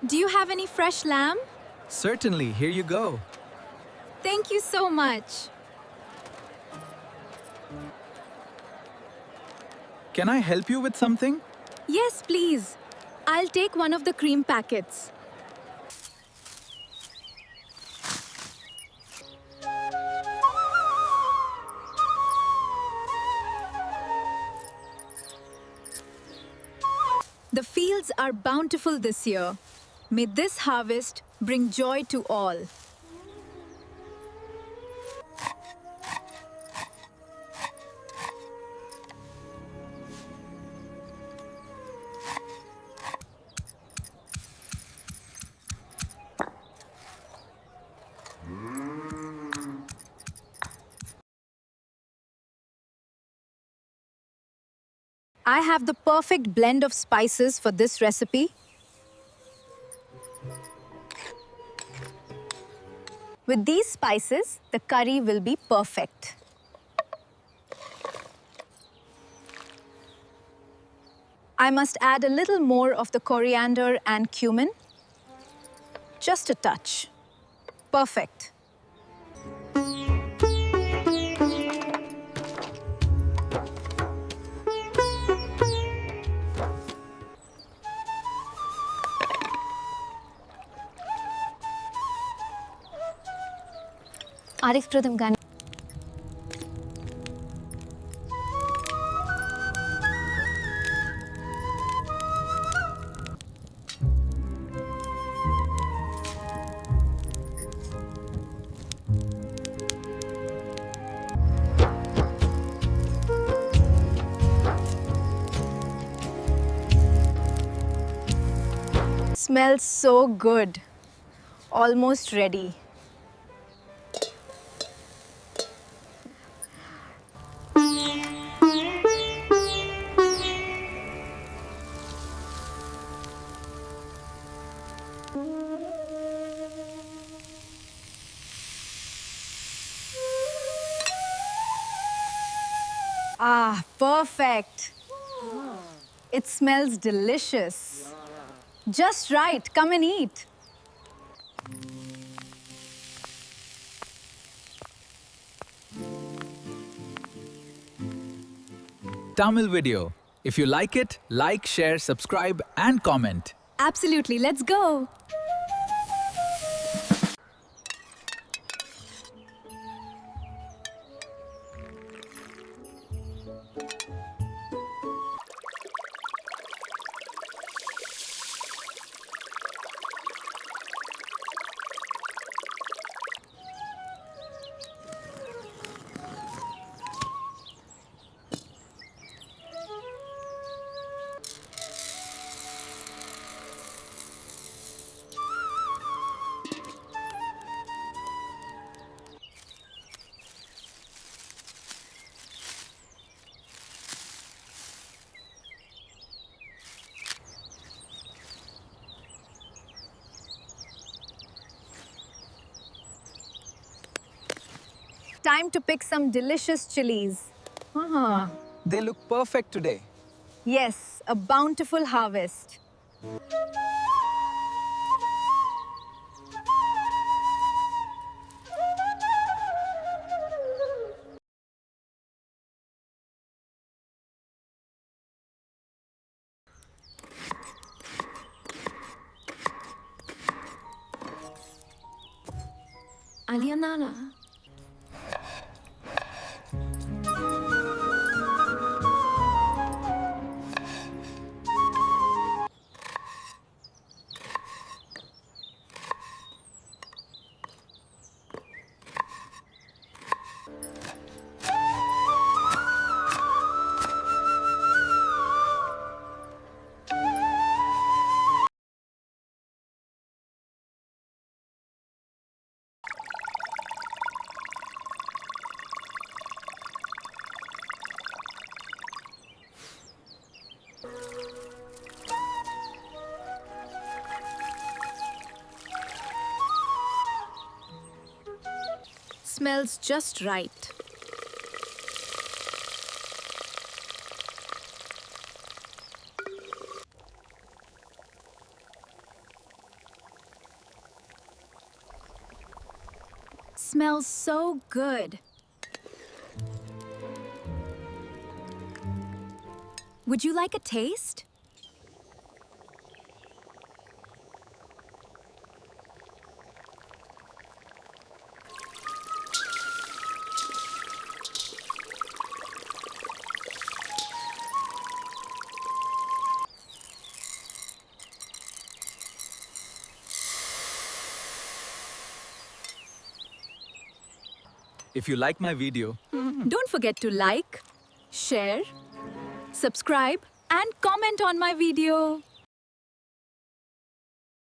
Do you have any fresh lamb? Certainly, here you go. Thank you so much. Can I help you with something? Yes, please. I'll take one of the cream packets. The fields are bountiful this year. May this harvest bring joy to all. I have the perfect blend of spices for this recipe. With these spices, the curry will be perfect. I must add a little more of the coriander and cumin. Just a touch. Perfect. Arif Pradham Gani. Smells so good. Almost ready. Ah, perfect. It smells delicious. Just right. Come and eat. Tamil video. If you like it, like, share, subscribe, and comment. Absolutely. Let's go. Time to pick some delicious chilies. They look perfect today. Yes, a bountiful harvest. Alianala. Smells just right. smells so good. Would you like a taste? If you like my video, Don't forget to like, share, subscribe, and comment on my video.